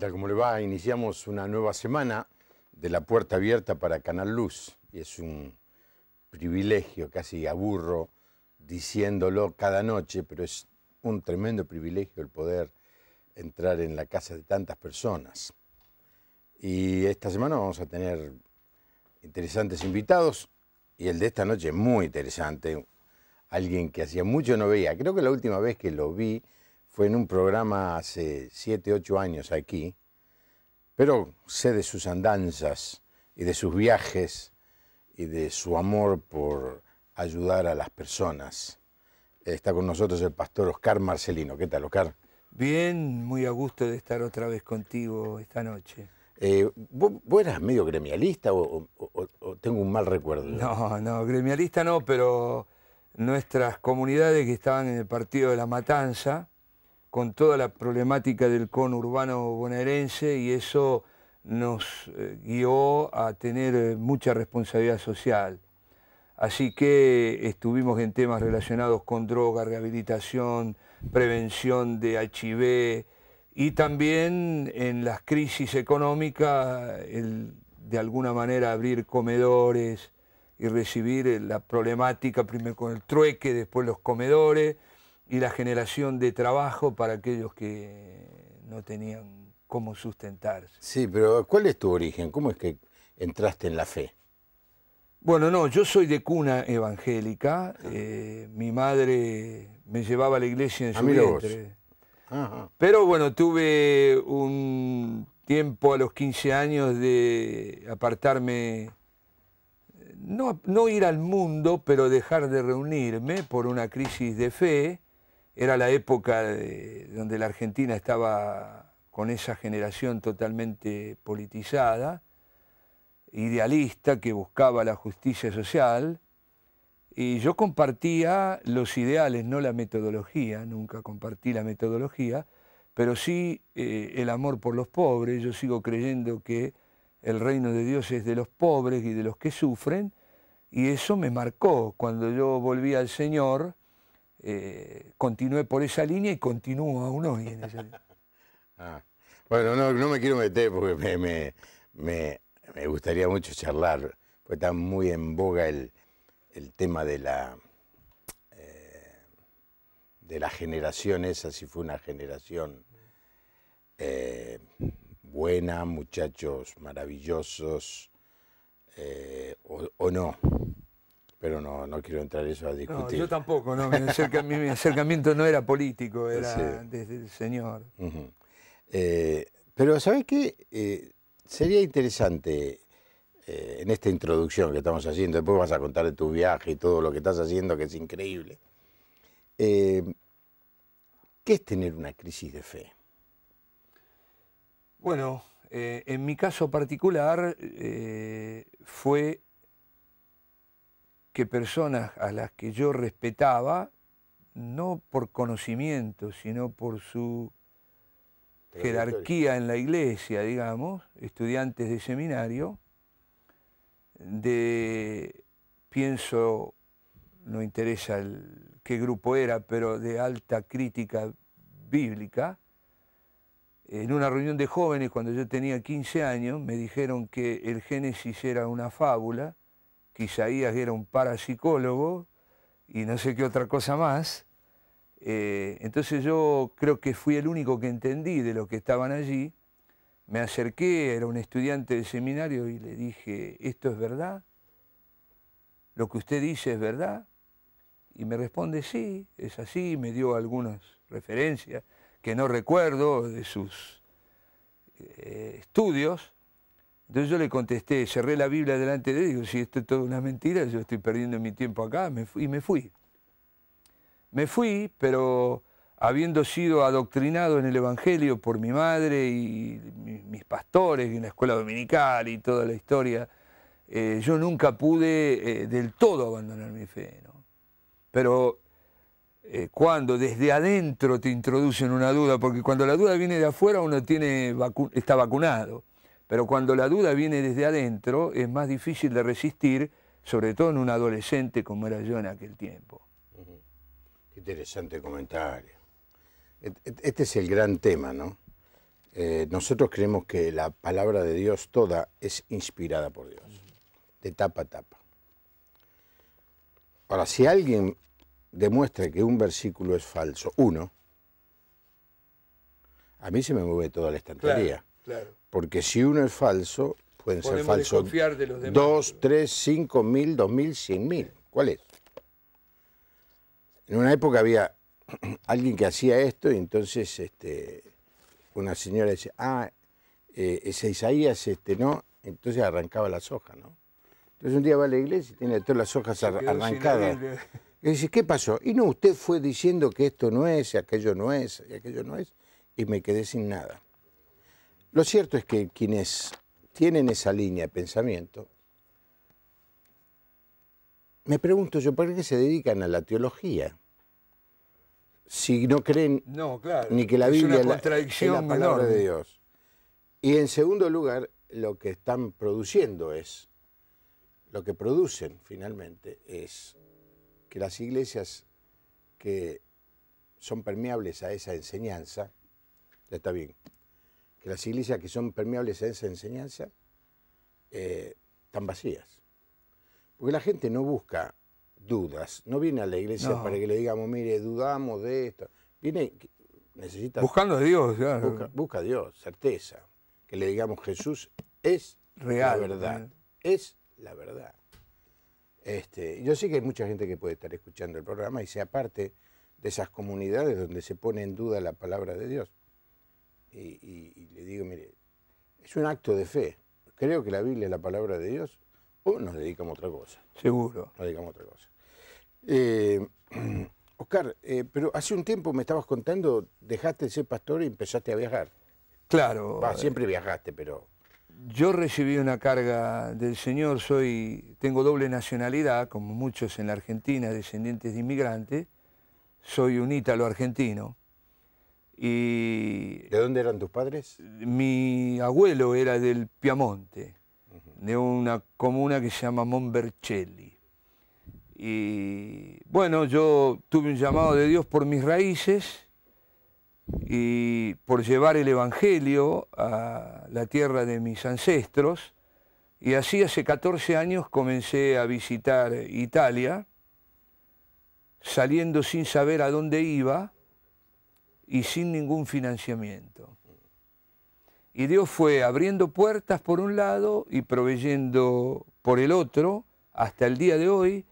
tal? ¿Cómo le va? Iniciamos una nueva semana de La Puerta Abierta para Canal Luz. Y es un privilegio, casi aburro diciéndolo cada noche, pero es un tremendo privilegio el poder entrar en la casa de tantas personas. Y esta semana vamos a tener interesantes invitados, y el de esta noche es muy interesante. Alguien que hacía mucho no veía. Creo que la última vez que lo vi fue en un programa hace 7, 8 años aquí, pero sé de sus andanzas y de sus viajes y de su amor por ayudar a las personas. Está con nosotros el pastor Oscar Marcelino. ¿Qué tal, Oscar? Bien, muy a gusto de estar otra vez contigo esta noche. ¿Vos eras medio gremialista o tengo un mal recuerdo? No, gremialista no, pero nuestras comunidades que estaban en el partido de La Matanza, con toda la problemática del conurbano bonaerense, y eso nos guió a tener mucha responsabilidad social. Así que estuvimos en temas relacionados con droga, rehabilitación, prevención de HIV y también en las crisis económicas, de alguna manera abrir comedores y recibir la problemática, primero con el trueque, después los comedores y la generación de trabajo para aquellos que no tenían cómo sustentarse. Sí, pero ¿cuál es tu origen? ¿Cómo es que entraste en la fe? Bueno, no, yo soy de cuna evangélica. Mi madre me llevaba a la iglesia en su vientre. Ajá. Pero bueno, tuve un tiempo a los 15 años de apartarme, no ir al mundo, pero dejar de reunirme por una crisis de fe. Era la época donde la Argentina estaba con esa generación totalmente politizada, idealista, que buscaba la justicia social, y yo compartía los ideales, no la metodología, nunca compartí la metodología, pero sí el amor por los pobres. Yo sigo creyendo que el reino de Dios es de los pobres y de los que sufren, y eso me marcó. Cuando yo volví al Señor, continué por esa línea y continúo aún hoy en esa línea. Bueno, no me quiero meter porque me gustaría mucho charlar, porque está muy en boga el tema de la generación esa, si fue una generación buena, muchachos maravillosos, o no. Pero no quiero entrar eso a discutir. No, yo tampoco, no, mi acercamiento no era político, era Sí. desde el Señor. Pero ¿sabés qué? Sería interesante en esta introducción que estamos haciendo, después vas a contar de tu viaje y todo lo que estás haciendo, que es increíble. ¿Qué es tener una crisis de fe? Bueno, en mi caso particular fue que personas a las que yo respetaba, no por conocimiento, sino por su jerarquía en la iglesia, digamos, estudiantes de seminario, pienso, no interesa qué grupo era, pero de alta crítica bíblica. En una reunión de jóvenes, cuando yo tenía 15 años, me dijeron que el Génesis era una fábula, que Isaías era un parapsicólogo y no sé qué otra cosa más. Entonces yo creo que fui el único que entendí de los que estaban allí. Me acerqué, era un estudiante de seminario, y le dije: ¿esto es verdad? ¿Lo que usted dice es verdad? Y me responde: sí, es así. Me dio algunas referencias que no recuerdo de sus estudios. Entonces yo le contesté, cerré la Biblia delante de él y digo: si esto es toda una mentira, yo estoy perdiendo mi tiempo acá, y me fui. Me fui, pero habiendo sido adoctrinado en el Evangelio por mi madre y mis pastores en la escuela dominical y toda la historia, yo nunca pude del todo abandonar mi fe, ¿no? Pero cuando desde adentro te introducen una duda, porque cuando la duda viene de afuera uno está vacunado, pero cuando la duda viene desde adentro es más difícil de resistir, sobre todo en un adolescente como era yo en aquel tiempo. Qué interesante comentario. Este es el gran tema, ¿no? Nosotros creemos que la palabra de Dios toda es inspirada por Dios, de tapa a tapa. Ahora, si alguien demuestra que un versículo es falso, a mí se me mueve toda la estantería. Claro. Porque si uno es falso, pueden ser Podemos falsos desconfiar de los demás. 2, 3, 5 mil, 2000, 100 mil. ¿Cuál es? En una época había alguien que hacía esto y entonces una señora decía, ese Isaías, ¿no? Entonces arrancaba las hojas, ¿no? Entonces un día va a la iglesia y tiene todas las hojas arrancadas. Y dice, ¿qué pasó? Y no, usted fue diciendo que esto no es, y aquello no es, y aquello no es, y me quedé sin nada. Lo cierto es que quienes tienen esa línea de pensamiento, me pregunto yo, ¿por qué se dedican a la teología? Si no creen ni que la Biblia es la palabra de Dios. Y en segundo lugar, lo que están produciendo lo que producen finalmente es que las iglesias que son permeables a esa enseñanza, ya está bien, que las iglesias que son permeables a esa enseñanza están vacías. Porque la gente no busca dudas, no viene a la iglesia para que le digamos, mire, dudamos de esto. Necesita... Buscando a Dios, claro. Busca a Dios, certeza. Que le digamos, Jesús es real, la verdad. Es la verdad. Yo sé que hay mucha gente que puede estar escuchando el programa y sea parte de esas comunidades donde se pone en duda la palabra de Dios. Y le digo, mire, es un acto de fe. Creo que la Biblia es la palabra de Dios o nos dedicamos a otra cosa. Seguro. Nos dedicamos a otra cosa. Oscar, pero hace un tiempo me estabas contando, dejaste de ser pastor y empezaste a viajar. Claro. Siempre viajaste, pero... Yo recibí una carga del Señor, tengo doble nacionalidad, como muchos en la Argentina, descendientes de inmigrantes. Soy un ítalo argentino. Y ¿de dónde eran tus padres? Mi abuelo era del Piamonte, de una comuna que se llama Monvercelli. Y bueno, yo tuve un llamado de Dios por mis raíces y por llevar el Evangelio a la tierra de mis ancestros. Y así hace 14 años comencé a visitar Italia, saliendo sin saber a dónde iba y sin ningún financiamiento. Y Dios fue abriendo puertas por un lado y proveyendo por el otro, hasta el día de hoy,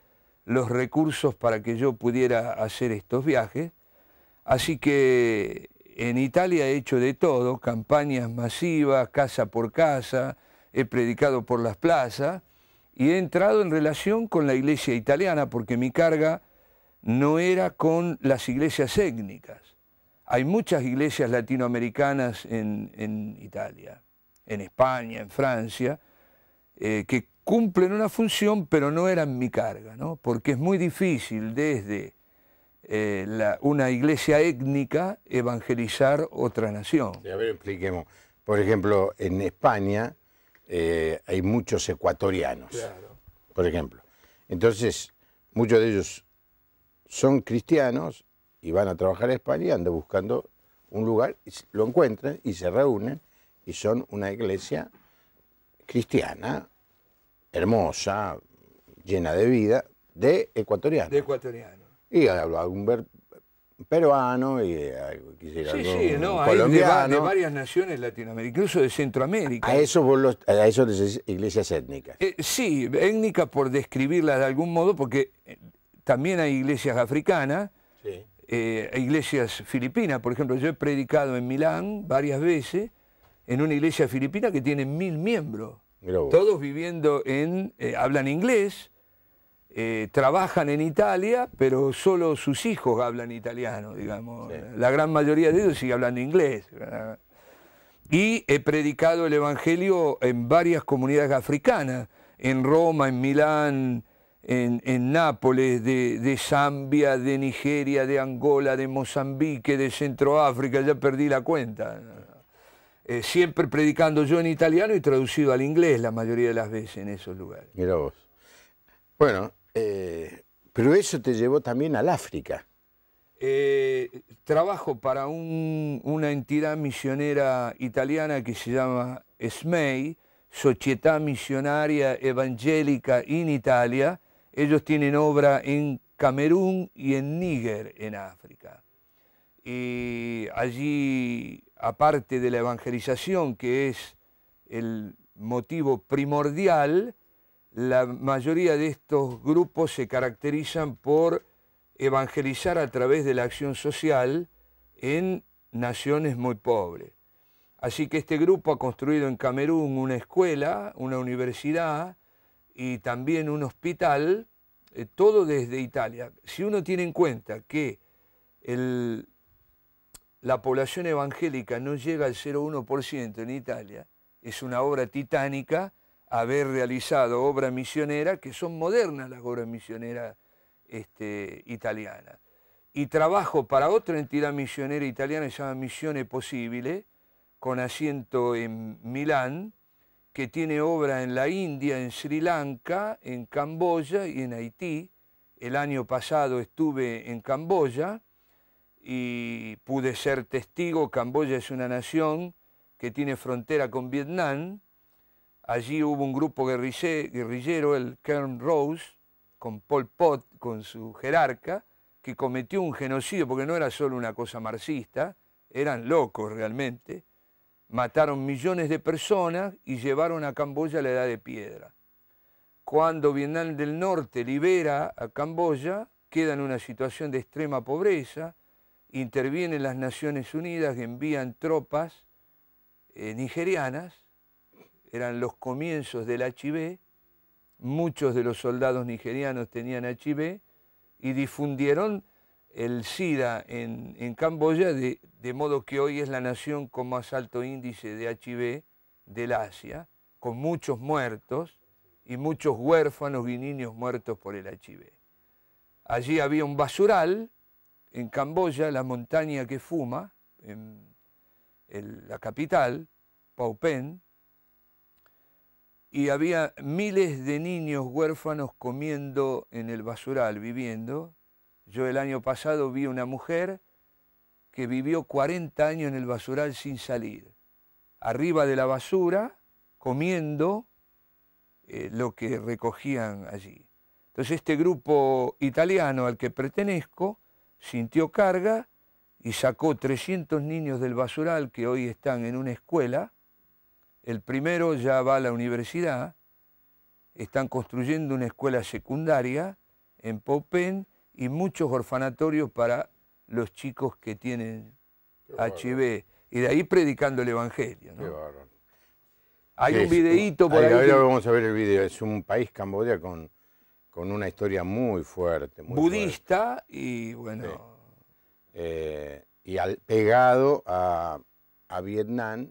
los recursos para que yo pudiera hacer estos viajes. Así que en Italia he hecho de todo, campañas masivas, casa por casa, he predicado por las plazas y he entrado en relación con la iglesia italiana porque mi carga no era con las iglesias étnicas. Hay muchas iglesias latinoamericanas en Italia, en España, en Francia, que cumplen una función, pero no eran mi carga, ¿no? Porque es muy difícil desde una iglesia étnica evangelizar otra nación. A ver, expliquemos. Por ejemplo, en España hay muchos ecuatorianos, claro, por ejemplo. Entonces, muchos de ellos son cristianos y van a trabajar a España y andan buscando un lugar, y lo encuentran y se reúnen y son una iglesia cristiana, hermosa, llena de vida, de ecuatorianos. De ecuatorianos. Y algún peruano y quisiera colombiano. Hay de varias naciones latinoamericanas, incluso de Centroamérica. A eso decís iglesias étnicas. Sí, étnica por describirla de algún modo, porque también hay iglesias africanas, sí, iglesias filipinas. Por ejemplo, yo he predicado en Milán varias veces en una iglesia filipina que tiene 1000 miembros. Todos viviendo hablan inglés, trabajan en Italia, pero solo sus hijos hablan italiano, digamos. Sí. La gran mayoría de ellos sigue hablando inglés. Y he predicado el Evangelio en varias comunidades africanas, en Roma, en Milán, en Nápoles, de Zambia, de Nigeria, de Angola, de Mozambique, de Centroáfrica, ya perdí la cuenta. Siempre predicando yo en italiano y traducido al inglés la mayoría de las veces en esos lugares. Mira vos. Bueno, pero eso te llevó también al África. Trabajo para una entidad misionera italiana que se llama SMEI, Società Missionaria Evangelica in Italia. Ellos tienen obra en Camerún y en Níger, en África. Y allí, aparte de la evangelización, que es el motivo primordial, la mayoría de estos grupos se caracterizan por evangelizar a través de la acción social en naciones muy pobres. Así que este grupo ha construido en Camerún una escuela, una universidad y también un hospital, todo desde Italia. Si uno tiene en cuenta que la población evangélica no llega al 0,1% en Italia, es una obra titánica haber realizado obras misioneras que son modernas, las obras misioneras italianas. Y trabajo para otra entidad misionera italiana que se llama Missione Possibile, con asiento en Milán, que tiene obra en la India, en Sri Lanka, en Camboya y en Haití. El año pasado estuve en Camboya y pude ser testigo. Camboya es una nación que tiene frontera con Vietnam. Allí hubo un grupo guerrillero, el Khmer Rouge, con Pol Pot, con su jerarca, que cometió un genocidio, porque no era solo una cosa marxista, eran locos realmente. Mataron millones de personas y llevaron a Camboya a la Edad de Piedra. Cuando Vietnam del Norte libera a Camboya, queda en una situación de extrema pobreza, intervienen las Naciones Unidas que envían tropas nigerianas, eran los comienzos del HIV, muchos de los soldados nigerianos tenían HIV y difundieron el SIDA en Camboya, de modo que hoy es la nación con más alto índice de HIV del Asia, con muchos muertos y muchos huérfanos y niños muertos por el HIV. Allí había un basural en Camboya, la montaña que fuma, en la capital, Phnom Penh, y había miles de niños huérfanos comiendo en el basural, viviendo. Yo el año pasado vi una mujer que vivió 40 años en el basural sin salir, arriba de la basura, comiendo lo que recogían allí. Entonces este grupo italiano al que pertenezco sintió carga y sacó 300 niños del basural que hoy están en una escuela. El primero ya va a la universidad, están construyendo una escuela secundaria en Phnom Penh y muchos orfanatorios para los chicos que tienen HIV, y de ahí predicando el Evangelio, ¿no? Qué bárbaro. Hay un videíto por ahí. Ahora vamos a ver el video. Es un país, Camboya, con una historia muy fuerte. Muy budista fuerte. Y bueno... Sí. Y pegado a Vietnam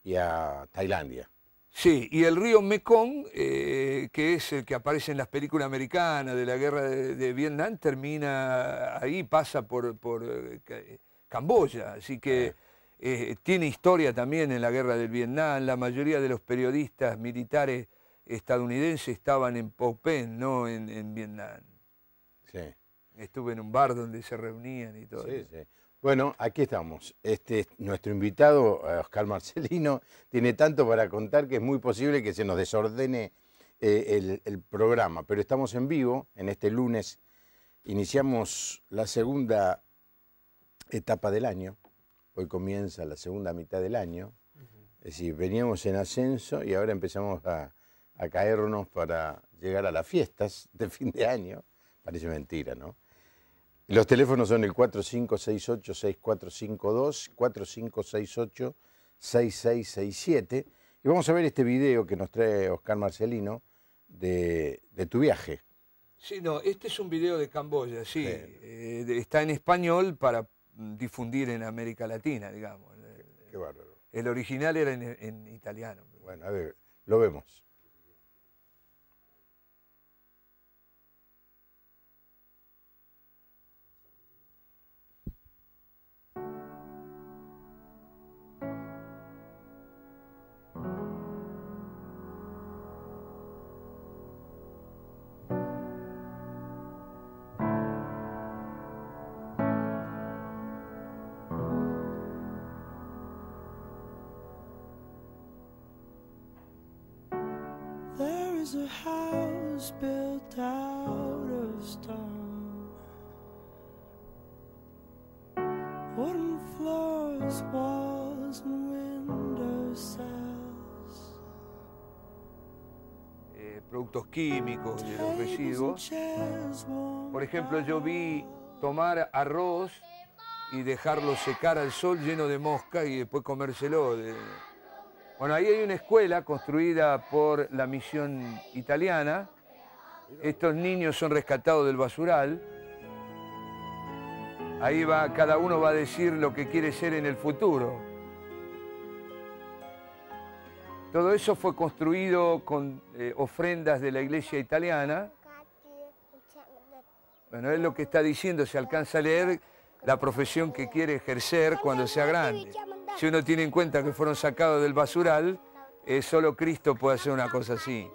y a Tailandia. Sí, y el río Mekong, que es el que aparece en las películas americanas de la guerra de Vietnam, termina ahí, pasa por Camboya, así que tiene historia también en la guerra del Vietnam. La mayoría de los periodistas militares estadounidenses estaban en Phnom Penh, no en Vietnam. Sí. Estuve en un bar donde se reunían y todo. Sí, sí. Bueno, aquí estamos. Nuestro invitado, Oscar Marcelino, tiene tanto para contar que es muy posible que se nos desordene el programa, pero estamos en vivo en este lunes. Iniciamos la segunda etapa del año. Hoy comienza la segunda mitad del año. Es decir, veníamos en ascenso y ahora empezamos a caernos para llegar a las fiestas de fin de año. Parece mentira, ¿no? Los teléfonos son el 4568-6452, 4568-6667. Y vamos a ver este video que nos trae Oscar Marcelino de tu viaje. Sí, no, este es un video de Camboya, sí. Está en español para difundir en América Latina, digamos. Qué bárbaro. El original era en italiano. Bueno, a ver, lo vemos. Here's a house built out of stone, wooden floors, walls and window sills. Productos químicos, de los residuos. Por ejemplo, yo vi tomar arroz y dejarlo secar al sol lleno de mosca y después comérselo. Bueno, ahí hay una escuela construida por la misión italiana. Estos niños son rescatados del basural. Ahí va, cada uno va a decir lo que quiere ser en el futuro. Todo eso fue construido con ofrendas de la iglesia italiana. Bueno, es lo que está diciendo, se alcanza a leer la profesión que quiere ejercer cuando sea grande. Si uno tiene en cuenta que fueron sacados del basural, solo Cristo puede hacer una cosa así.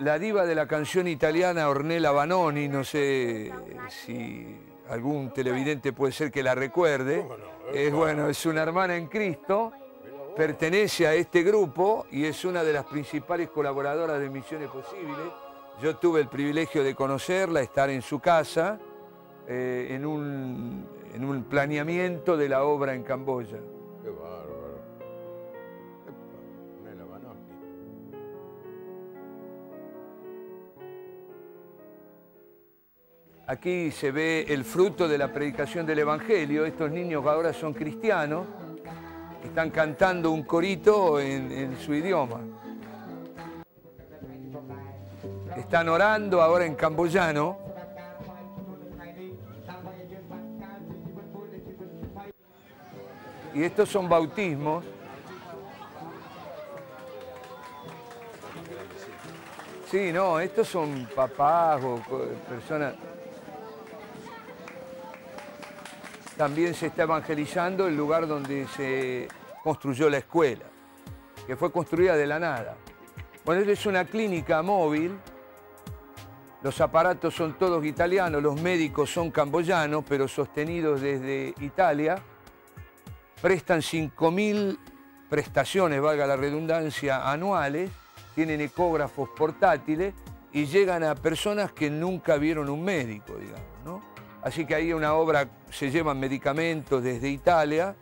La diva de la canción italiana Ornella Vanoni, no sé si algún televidente puede ser que la recuerde, es una hermana en Cristo, pertenece a este grupo y es una de las principales colaboradoras de Misiones Posibles. Yo tuve el privilegio de conocerla, estar en su casa, en un planeamiento de la obra en Camboya. Qué bárbaro. Ornella Vanoni. Aquí se ve el fruto de la predicación del Evangelio. Estos niños ahora son cristianos, están cantando un corito en su idioma. Están orando ahora en camboyano. Y estos son bautismos. Sí, no, estos son papás o personas. También se está evangelizando el lugar donde se construyó la escuela, que fue construida de la nada. Bueno, esta es una clínica móvil. Los aparatos son todos italianos, los médicos son camboyanos, pero sostenidos desde Italia. Prestan 5.000 prestaciones, valga la redundancia, anuales. Tienen ecógrafos portátiles y llegan a personas que nunca vieron un médico, digamos, ¿no? Así que ahí una obra, se llevan medicamentos desde Italia,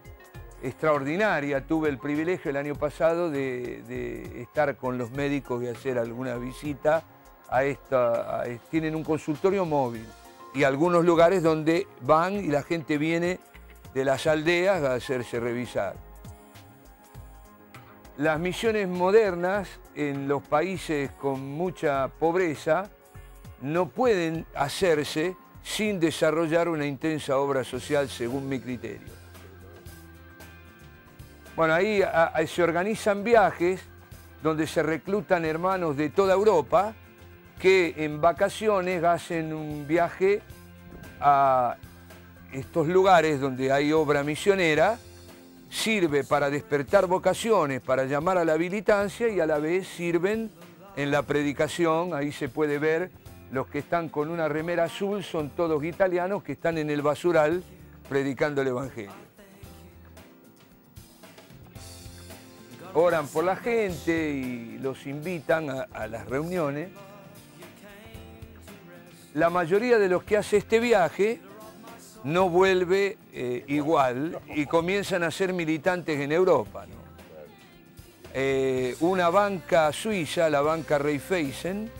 extraordinaria. Tuve el privilegio el año pasado de estar con los médicos y hacer alguna visita a esta. Tienen un consultorio móvil y algunos lugares donde van y la gente viene de las aldeas a hacerse revisar. Las misiones modernas en los países con mucha pobreza no pueden hacerse sin desarrollar una intensa obra social, según mi criterio. Bueno, ahí se organizan viajes donde se reclutan hermanos de toda Europa que en vacaciones hacen un viaje a estos lugares donde hay obra misionera. Sirve para despertar vocaciones, para llamar a la militancia y a la vez sirven en la predicación. Ahí se puede ver, los que están con una remera azul son todos italianos que están en el basural predicando el Evangelio. Oran por la gente y los invitan a las reuniones. La mayoría de los que hace este viaje no vuelve igual y comienzan a ser militantes en Europa, ¿no? Una banca suiza, la banca Raiffeisen,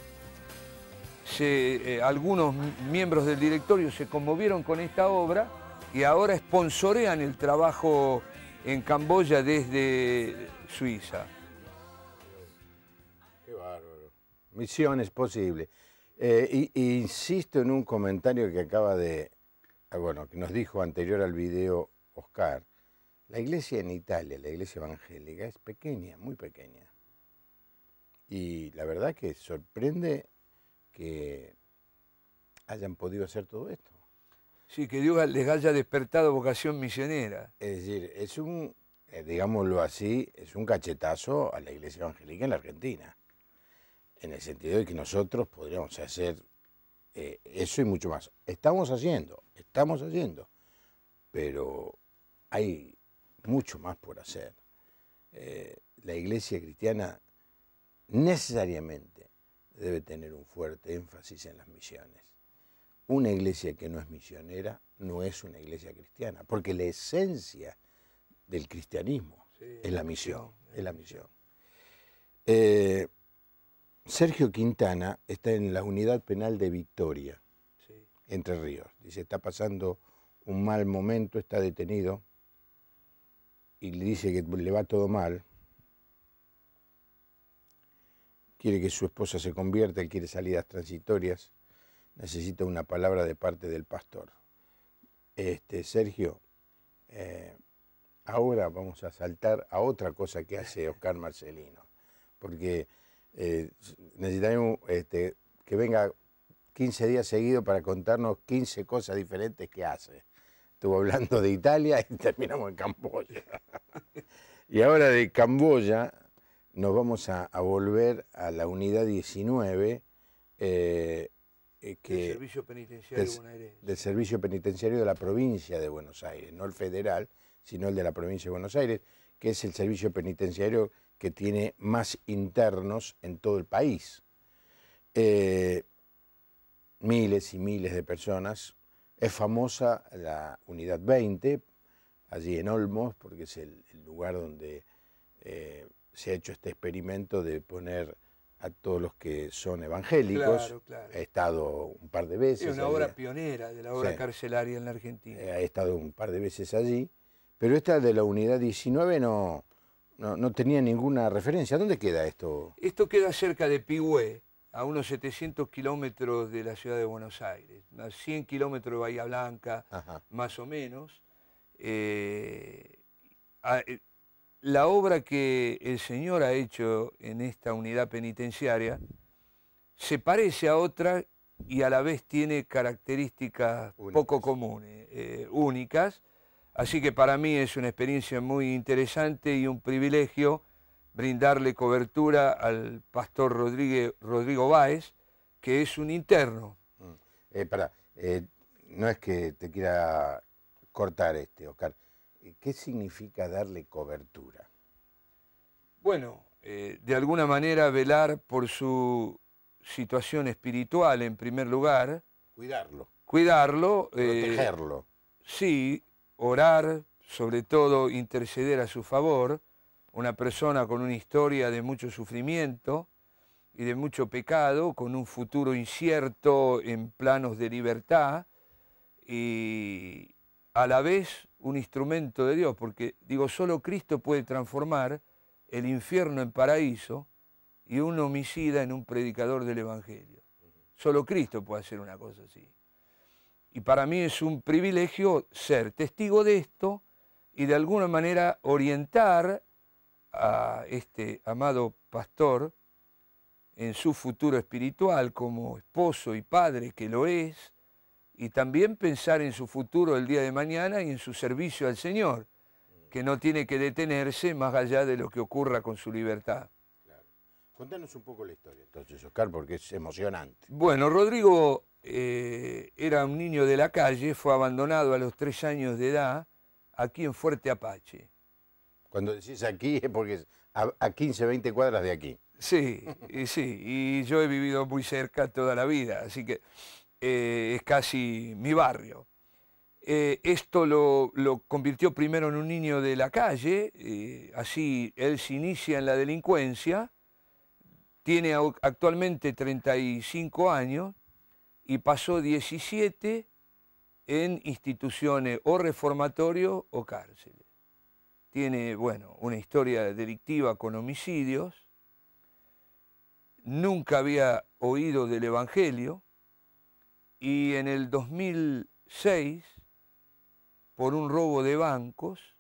algunos miembros del directorio se conmovieron con esta obra y ahora sponsorean el trabajo en Camboya desde Suiza. Qué bárbaro. Misiones Posibles. Insisto en un comentario que acaba de... Bueno, que nos dijo anterior al video Oscar. La iglesia en Italia, la iglesia evangélica, es pequeña, muy pequeña. Y la verdad que sorprende que hayan podido hacer todo esto. Sí, que Dios les haya despertado vocación misionera. Es decir, es un, digámoslo así, es un cachetazo a la iglesia evangélica en la Argentina. En el sentido de que nosotros podríamos hacer eso y mucho más. Estamos haciendo, pero hay mucho más por hacer. la iglesia cristiana necesariamente debe tener un fuerte énfasis en las misiones. Una iglesia que no es misionera no es una iglesia cristiana, porque la esencia del cristianismo es la misión. Es la misión. Sergio Quintana está en la unidad penal de Victoria, Entre Ríos. Dice, está pasando un mal momento, está detenido y le dice que le va todo mal. Quiere que su esposa se convierta, él quiere salidas transitorias, necesita una palabra de parte del pastor. Sergio, ahora vamos a saltar a otra cosa que hace Oscar Marcelino, porque necesitamos que venga 15 días seguidos para contarnos 15 cosas diferentes que hace. Estuvo hablando de Italia y terminamos en Camboya. Y ahora de Camboya nos vamos a volver a la unidad 19, del Servicio Penitenciario bonaerense. Del Servicio Penitenciario de la provincia de Buenos Aires, no el federal, sino el de la provincia de Buenos Aires, que es el servicio penitenciario que tiene más internos en todo el país. Miles y miles de personas. Es famosa la unidad 20, allí en Olmos, porque es el lugar donde se ha hecho este experimento de poner a todos los que son evangélicos. Claro, claro. He estado un par de veces. Es una obra pionera de la obra carcelaria en la Argentina. He estado un par de veces allí, pero esta de la unidad 19 no tenía ninguna referencia. ¿Dónde queda esto? Esto queda cerca de Pigüé, a unos 700 kilómetros de la ciudad de Buenos Aires, a 100 kilómetros de Bahía Blanca, más o menos. La obra que el Señor ha hecho en esta unidad penitenciaria se parece a otra y a la vez tiene características poco comunes, únicas. Así que para mí es una experiencia muy interesante y un privilegio brindarle cobertura al pastor Rodrigo Báez, que es un interno. No es que te quiera cortar, Oscar. ¿Qué significa darle cobertura? Bueno, de alguna manera velar por su situación espiritual en primer lugar. Cuidarlo. Protegerlo. Sí, orar, sobre todo interceder a su favor. Una persona con una historia de mucho sufrimiento y de mucho pecado, con un futuro incierto en planos de libertad y a la vez un instrumento de Dios, porque digo, solo Cristo puede transformar el infierno en paraíso y un homicida en un predicador del Evangelio. Solo Cristo puede hacer una cosa así. Y para mí es un privilegio ser testigo de esto y de alguna manera orientar a este amado pastor en su futuro espiritual como esposo y padre que lo es, y también pensar en su futuro el día de mañana y en su servicio al Señor, que no tiene que detenerse más allá de lo que ocurra con su libertad. Claro. Contanos un poco la historia entonces, Oscar, porque es emocionante. Bueno, Rodrigo era un niño de la calle, fue abandonado a los 3 años de edad aquí en Fuerte Apache. Cuando decís aquí es porque es a 15, 20 cuadras de aquí. Sí, y yo he vivido muy cerca toda la vida, así que es casi mi barrio. Esto lo convirtió primero en un niño de la calle, así él se inicia en la delincuencia, tiene actualmente 35 años y pasó 17 en instituciones o reformatorios o cárceles. Tiene, bueno, una historia delictiva con homicidios, nunca había oído del Evangelio y en el 2006, por un robo de bancos,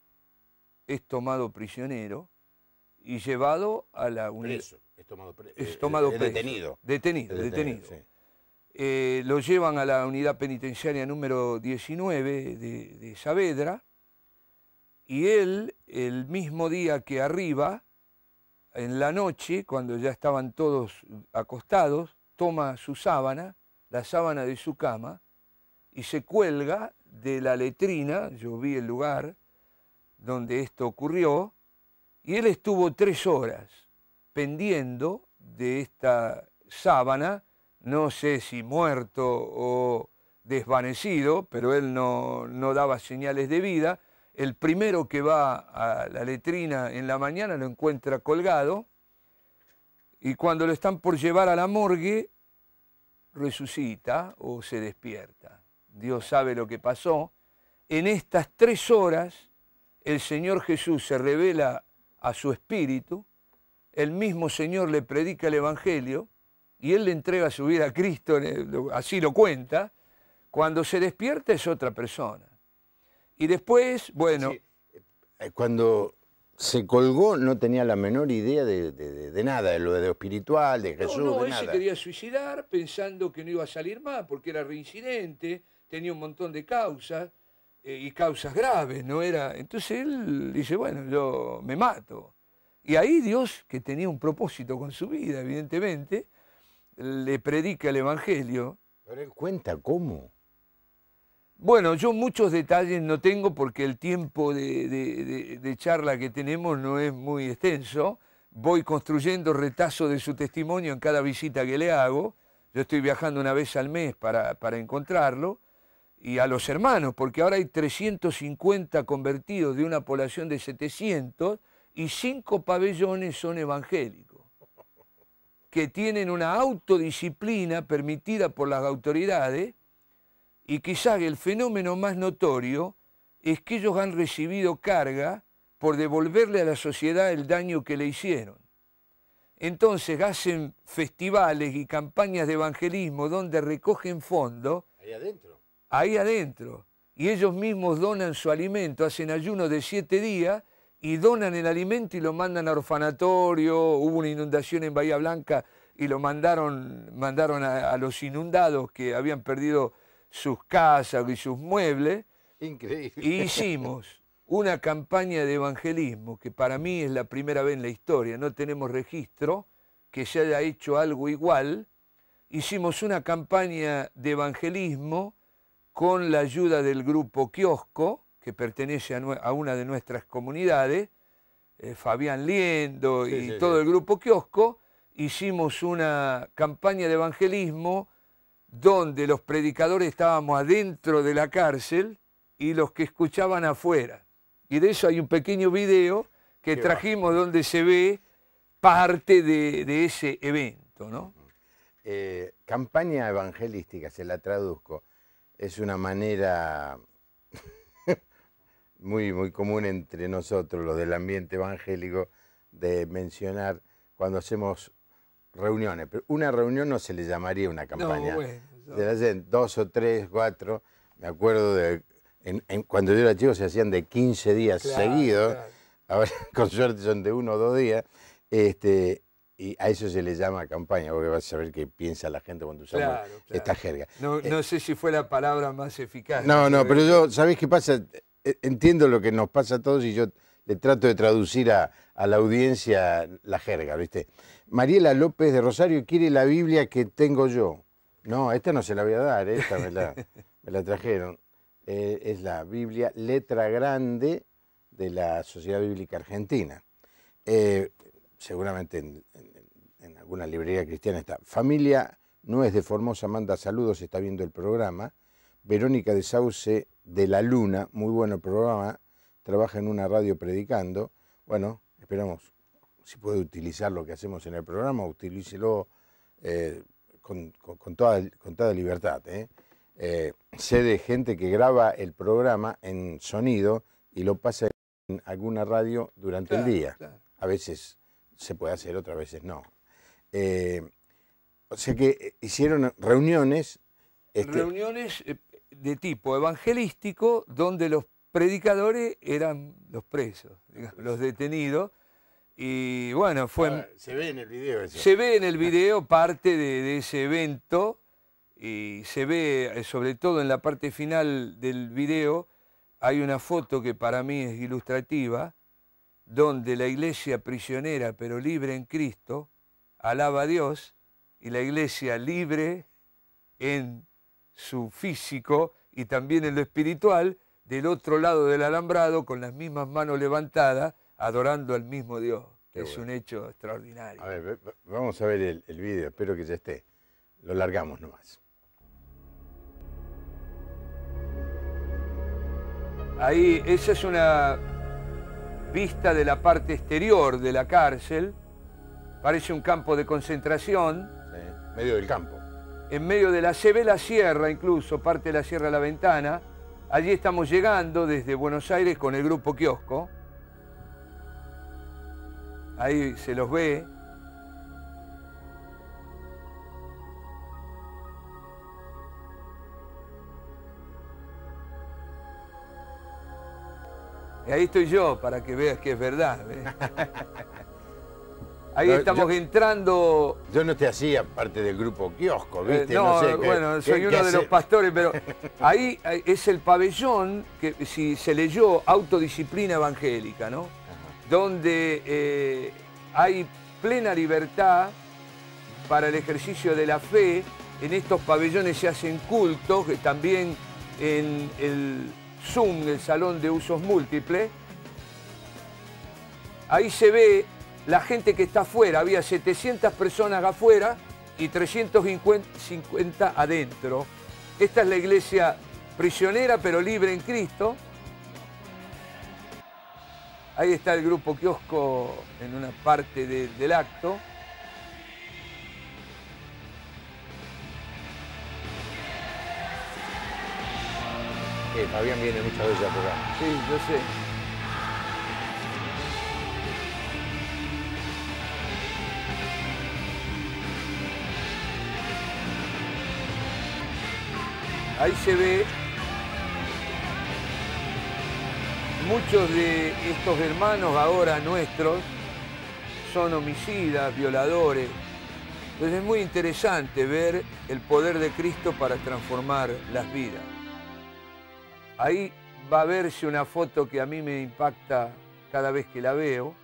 es tomado prisionero y llevado a la unidad. Preso, es tomado preso. Detenido. Sí. Lo llevan a la unidad penitenciaria número 19 de Saavedra y él, el mismo día que arriba, en la noche, cuando ya estaban todos acostados, toma su sábana, la sábana de su cama, y se cuelga de la letrina, yo vi el lugar donde esto ocurrió, Y él estuvo 3 horas pendiendo de esta sábana, no sé si muerto o desvanecido, pero él no daba señales de vida. El primero que va a la letrina en la mañana lo encuentra colgado, y cuando lo están por llevar a la morgue, resucita o se despierta. Dios sabe lo que pasó. En estas 3 horas, el Señor Jesús se revela a su espíritu, el mismo Señor le predica el Evangelio, y él le entrega su vida a Cristo, así lo cuenta. Cuando se despierta es otra persona. Y después, bueno... Sí. Cuando se colgó no tenía la menor idea de nada, de lo espiritual, de Jesús, no, de él se nada. quería suicidar pensando que no iba a salir más, porque era reincidente, tenía un montón de causas, y causas graves, no era... Entonces él dice, bueno, yo me mato. Y ahí Dios, que tenía un propósito con su vida, evidentemente, le predica el Evangelio. Pero él cuenta cómo. Bueno, yo muchos detalles no tengo porque el tiempo de charla que tenemos no es muy extenso. Voy construyendo retazos de su testimonio en cada visita que le hago. Yo estoy viajando una vez al mes para encontrarlo. Y a los hermanos, porque ahora hay 350 convertidos de una población de 700 y 5 pabellones son evangélicos, que tienen una autodisciplina permitida por las autoridades. Y quizás el fenómeno más notorio es que ellos han recibido carga por devolverle a la sociedad el daño que le hicieron. Entonces hacen festivales y campañas de evangelismo donde recogen fondos. Ahí adentro. Ahí adentro. Y ellos mismos donan su alimento, hacen ayuno de 7 días y donan el alimento y lo mandan a orfanatorio. Hubo una inundación en Bahía Blanca y lo mandaron a los inundados que habían perdido sus casas y sus muebles. Increíble. Y hicimos una campaña de evangelismo que para mí es la primera vez en la historia, no tenemos registro que se haya hecho algo igual. Hicimos una campaña de evangelismo con la ayuda del grupo Kiosco, que pertenece a una de nuestras comunidades, Fabián Liendo y todo el grupo Kiosco. Hicimos una campaña de evangelismo donde los predicadores estábamos adentro de la cárcel y los que escuchaban afuera. Y de eso hay un pequeño video que trajimos donde se ve parte de ese evento, ¿no? Campaña evangelística, se la traduzco, es una manera muy común entre nosotros, los del ambiente evangélico, de mencionar cuando hacemos reuniones. Pero una reunión no se le llamaría una campaña. No, bueno, no. Se hacen 2 o 3, 4. Me acuerdo de cuando yo era chico se hacían de 15 días seguidos. Claro. Ahora con suerte son de 1 o 2 días. Y a eso se le llama campaña, porque vas a saber qué piensa la gente cuando usamos esta jerga. No sé si fue la palabra más eficaz. No, pero yo, ¿sabés qué pasa? Entiendo lo que nos pasa a todos y yo le trato de traducir a la audiencia la jerga, ¿viste? Mariela López de Rosario quiere la Biblia que tengo yo. No, esta no se la voy a dar, esta me la trajeron. Es la Biblia letra grande de la Sociedad Bíblica Argentina. Seguramente en alguna librería cristiana está. Familia Nuez de Formosa manda saludos, está viendo el programa. Verónica de Sauce de La Luna, muy bueno el programa, trabaja en una radio predicando. Bueno, esperamos, si puede utilizar lo que hacemos en el programa, utilícelo con toda libertad. Sé de gente que graba el programa en sonido y lo pasa en alguna radio durante el día. Claro. A veces se puede hacer, otras veces no. O sea que hicieron reuniones. Reuniones de tipo evangelístico donde los predicadores eran los presos, digamos, los detenidos. Y bueno, fue... Se ve en el video eso. Se ve en el video parte de ese evento y se ve, sobre todo en la parte final del video, hay una foto que para mí es ilustrativa, donde la iglesia prisionera pero libre en Cristo alaba a Dios y la iglesia libre en su físico y también en lo espiritual, del otro lado del alambrado, con las mismas manos levantadas, adorando al mismo Dios, que Qué es bueno. un hecho extraordinario. A ver, vamos a ver el video, espero que ya esté. Lo largamos nomás. Ahí, esa es una vista de la parte exterior de la cárcel. Parece un campo de concentración. ¿Sí? Medio del campo. En medio de se ve la sierra incluso, parte de la sierra a la ventana. Allí estamos llegando desde Buenos Aires con el grupo Kiosco. Ahí se los ve. Y ahí estoy yo, para que veas que es verdad. ¿Ves? Ahí No, estamos entrando. Yo no te hacía parte del grupo Kiosco, ¿viste? No, sé, bueno, soy qué uno de hace? los pastores, pero ahí es el pabellón que si se leyó Autodisciplina Evangélica, ¿no? Ajá. Donde hay plena libertad para el ejercicio de la fe. En estos pabellones se hacen cultos, que también en el Zoom, el Salón de Usos Múltiples. Ahí se ve la gente que está afuera, había 700 personas afuera y 350 adentro. Esta es la iglesia prisionera pero libre en Cristo. Ahí está el grupo Kiosco en una parte del acto. Fabián viene muchas veces a tocar. Sí, yo sé. Ahí se ve muchos de estos hermanos ahora nuestros son homicidas, violadores. Entonces es muy interesante ver el poder de Cristo para transformar las vidas. Ahí va a verse una foto que a mí me impacta cada vez que la veo.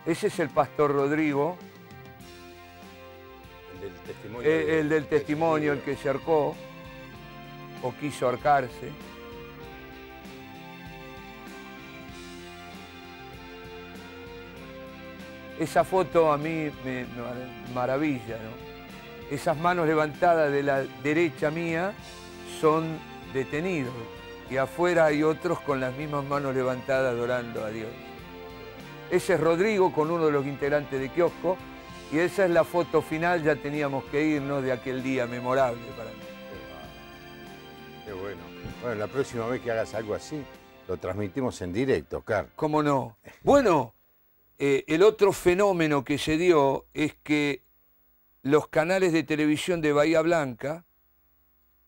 Ese es el pastor Rodrigo, El del testimonio. el del testimonio, el que se ahorcó o quiso ahorcarse. Esa foto a mí me maravilla, ¿no? Esas manos levantadas de la derecha mía son detenidos y afuera hay otros con las mismas manos levantadas adorando a Dios. Ese es Rodrigo con uno de los integrantes de Kiosco y esa es la foto final, ya teníamos que irnos de aquel día memorable para mí. Qué bueno. Bueno, la próxima vez que hagas algo así, lo transmitimos en directo, Oscar. ¿Cómo no? Bueno, el otro fenómeno que se dio es que los canales de televisión de Bahía Blanca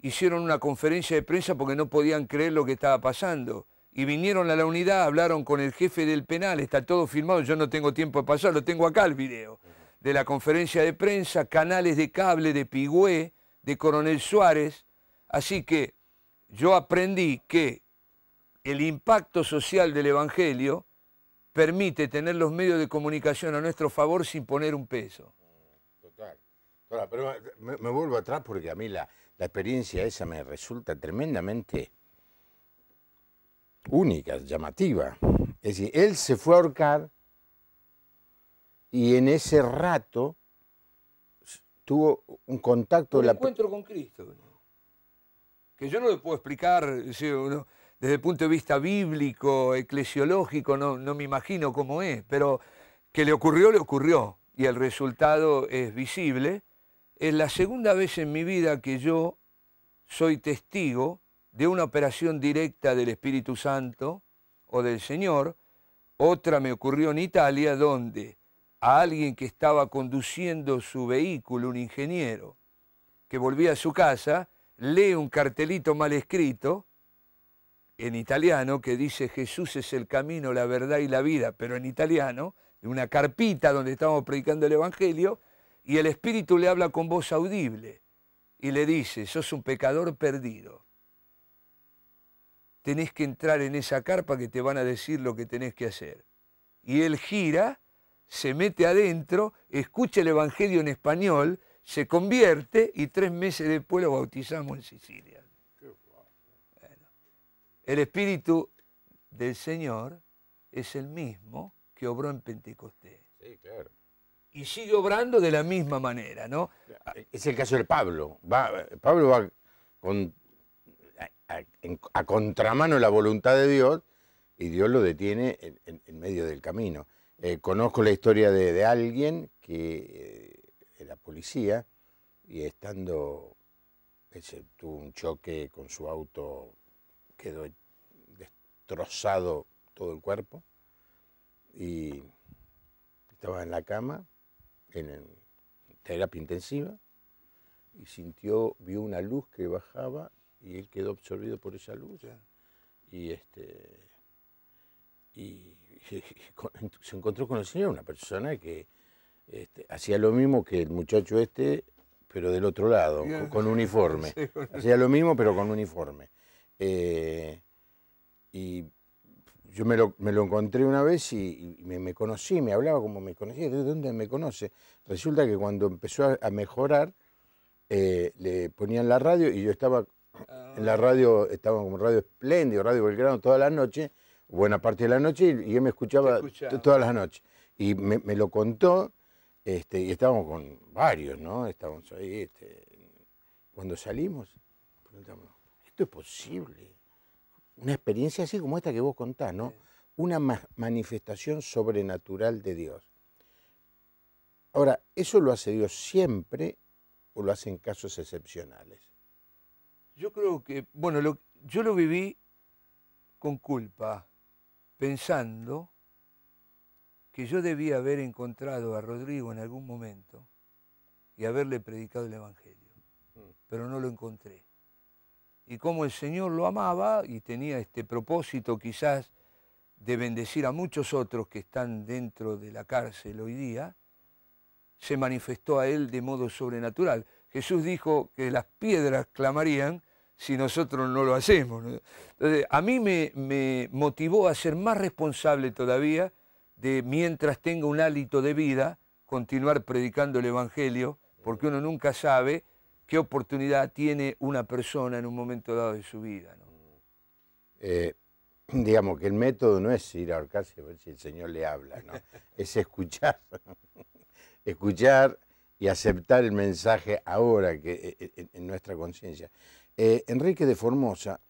hicieron una conferencia de prensa porque no podían creer lo que estaba pasando. Y vinieron a la unidad, hablaron con el jefe del penal, está todo filmado, yo no tengo tiempo de pasarlo, tengo acá el video de la conferencia de prensa, canales de cable de Pigüé, de Coronel Suárez. Así que yo aprendí que el impacto social del Evangelio permite tener los medios de comunicación a nuestro favor sin poner un peso. Total. Ahora, pero me vuelvo atrás porque a mí la experiencia esa me resulta tremendamente única, llamativa. Es decir, él se fue a ahorcar y en ese rato tuvo un contacto. Un encuentro con Cristo, que yo no le puedo explicar desde el punto de vista bíblico, eclesiológico, no me imagino cómo es, pero que le ocurrió, y el resultado es visible. Es la segunda vez en mi vida que yo soy testigo de una operación directa del Espíritu Santo o del Señor. Otra me ocurrió en Italia, donde a alguien que estaba conduciendo su vehículo, un ingeniero, que volvía a su casa, lee un cartelito mal escrito, en italiano, que dice Jesús es el camino, la verdad y la vida, pero en italiano, en una carpita donde estábamos predicando el Evangelio, y el Espíritu le habla con voz audible y le dice, sos un pecador perdido. Tenés que entrar en esa carpa que te van a decir lo que tenés que hacer. Y él gira, se mete adentro, escucha el Evangelio en español, se convierte y 3 meses después lo bautizamos en Sicilia. Bueno, el Espíritu del Señor es el mismo que obró en Pentecostés. Sí, claro. Y sigue obrando de la misma manera, ¿no? Es el caso de Pablo. Pablo va a contramano de la voluntad de Dios y Dios lo detiene en medio del camino. Conozco la historia de alguien que era policía y tuvo un choque con su auto, quedó destrozado todo el cuerpo y estaba en la cama en terapia intensiva y vio una luz que bajaba y él quedó absorbido por esa luz y se encontró con el Señor, una persona que hacía lo mismo que el muchacho pero del otro lado, con uniforme. Hacía lo mismo, pero con uniforme. Y yo me lo encontré una vez y me conocí, me hablaba como me conocía. ¿De dónde me conoce? Resulta que cuando empezó a mejorar, le ponían la radio y yo estaba en la radio, estaba como Radio Espléndido, Radio Belgrano toda la noche, buena parte de la noche, y él me escuchaba todas las noches. Y me lo contó, y estábamos con varios, ¿no? Estábamos ahí, cuando salimos, preguntamos, ¿esto es posible? Una experiencia así como esta que vos contás, ¿no? Una manifestación sobrenatural de Dios. Ahora, ¿eso lo hace Dios siempre o lo hace en casos excepcionales? Yo creo que, bueno, yo lo viví con culpa, pensando que yo debía haber encontrado a Rodrigo en algún momento y haberle predicado el Evangelio, pero no lo encontré. Y como el Señor lo amaba y tenía este propósito quizás de bendecir a muchos otros que están dentro de la cárcel hoy día, se manifestó a él de modo sobrenatural. Jesús dijo que las piedras clamarían si nosotros no lo hacemos. Entonces, a mí me motivó a ser más responsable todavía de, mientras tenga un hálito de vida, continuar predicando el Evangelio, porque uno nunca sabe qué oportunidad tiene una persona en un momento dado de su vida, ¿no? Digamos que el método no es ir a ahorcarse a ver si el Señor le habla, ¿no? Es escuchar, escuchar y aceptar el mensaje ahora que en nuestra conciencia. Enrique de Formosa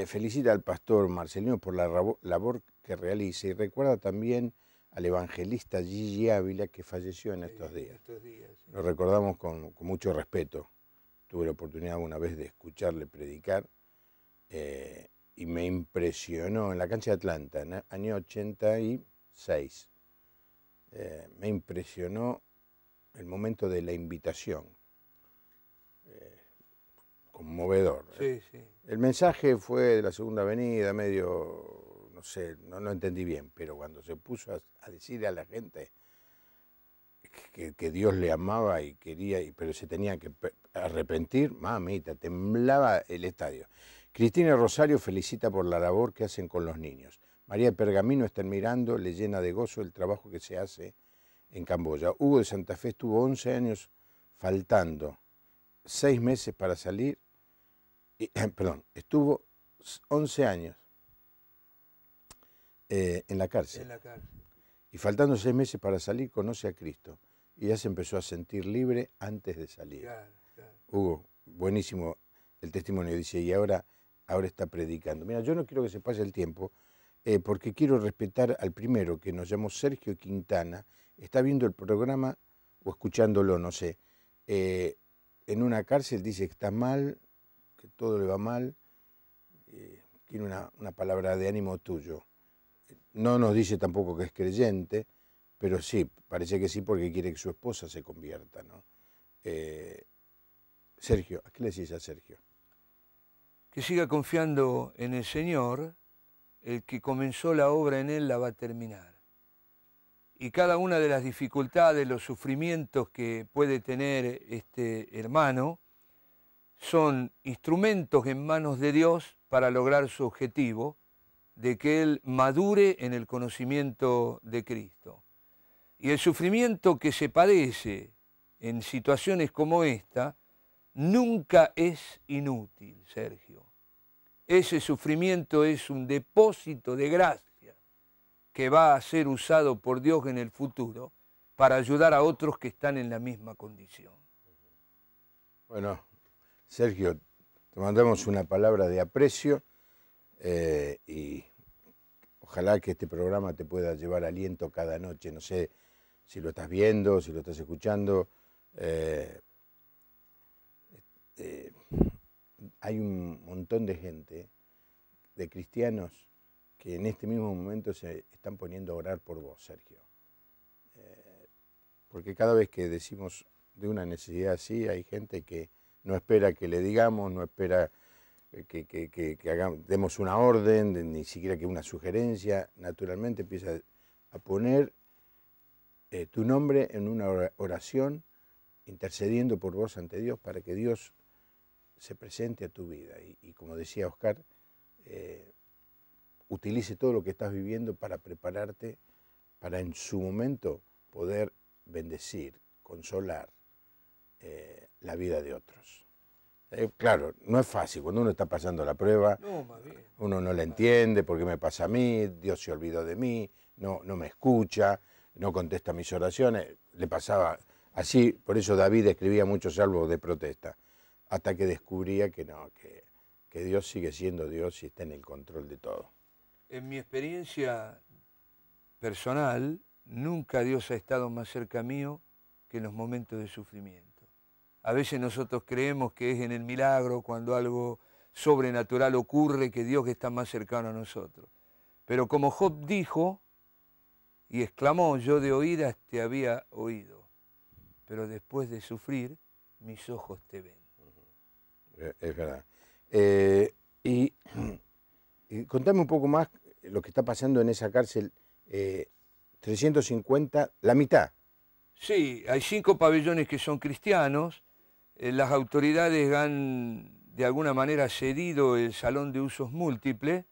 felicita al pastor Marcelino por la labor que realiza y recuerda también al evangelista Gigi Ávila, que falleció en estos días. Sí. Lo recordamos con mucho respeto. Tuve la oportunidad una vez de escucharle predicar y me impresionó en la cancha de Atlanta, en el año 86. Me impresionó el momento de la invitación. Conmovedor. Sí, sí. El mensaje fue de la Segunda Avenida, medio, no sé, no entendí bien, pero cuando se puso a decirle a la gente que Dios le amaba y quería, pero se tenía que arrepentir, mamita, temblaba el estadio. Cristina Rosario felicita por la labor que hacen con los niños. María de Pergamino está mirando, le llena de gozo el trabajo que se hace en Camboya. Hugo de Santa Fe estuvo 11 años faltando 6 meses para salir. Estuvo 11 años en la cárcel. Y faltando 6 meses para salir, conoce a Cristo. Y ya se empezó a sentir libre antes de salir. Claro. Hugo, buenísimo el testimonio. Dice, y ahora está predicando. Mira, yo no quiero que se pase el tiempo, porque quiero respetar al primero, que nos llamó Sergio Quintana. Está viendo el programa o escuchándolo, no sé. En una cárcel dice que está mal, que todo le va mal, tiene una palabra de ánimo tuyo. No nos dice tampoco que es creyente, pero sí, parece que sí porque quiere que su esposa se convierta, ¿no? Sergio, ¿a qué le decís a Sergio? Que siga confiando en el Señor, el que comenzó la obra en él la va a terminar. Y cada una de las dificultades, los sufrimientos que puede tener este hermano, son instrumentos en manos de Dios para lograr su objetivo, de que él madure en el conocimiento de Cristo. Y el sufrimiento que se padece en situaciones como esta, nunca es inútil, Sergio. Ese sufrimiento es un depósito de gracia que va a ser usado por Dios en el futuro para ayudar a otros que están en la misma condición. Bueno, Sergio, te mandamos una palabra de aprecio y ojalá que este programa te pueda llevar aliento cada noche. No sé si lo estás viendo, si lo estás escuchando. Hay un montón de gente, de cristianos, que en este mismo momento se están poniendo a orar por vos, Sergio. Porque cada vez que decimos de una necesidad así, hay gente que no espera que le digamos, no espera que demos una orden, ni siquiera que una sugerencia. Naturalmente empieza a poner tu nombre en una oración, intercediendo por vos ante Dios para que Dios se presente a tu vida. Y como decía Oscar, utilice todo lo que estás viviendo para prepararte para en su momento poder bendecir, consolar la vida de otros. Claro, no es fácil, cuando uno está pasando la prueba, uno no la entiende, ¿por qué me pasa a mí? Dios se olvidó de mí, no me escucha, no contesta mis oraciones. Le pasaba así, por eso David escribía muchos salmos de protesta, hasta que descubría que no, que Dios sigue siendo Dios y está en el control de todo. En mi experiencia personal, nunca Dios ha estado más cerca mío que en los momentos de sufrimiento. A veces nosotros creemos que es en el milagro, cuando algo sobrenatural ocurre, que Dios está más cercano a nosotros. Pero como Job dijo y exclamó, yo de oídas te había oído, pero después de sufrir, mis ojos te ven. Es verdad. Y contame un poco más lo que está pasando en esa cárcel. 350, la mitad. Sí, hay 5 pabellones que son cristianos. Las autoridades han de alguna manera cedido el salón de usos múltiples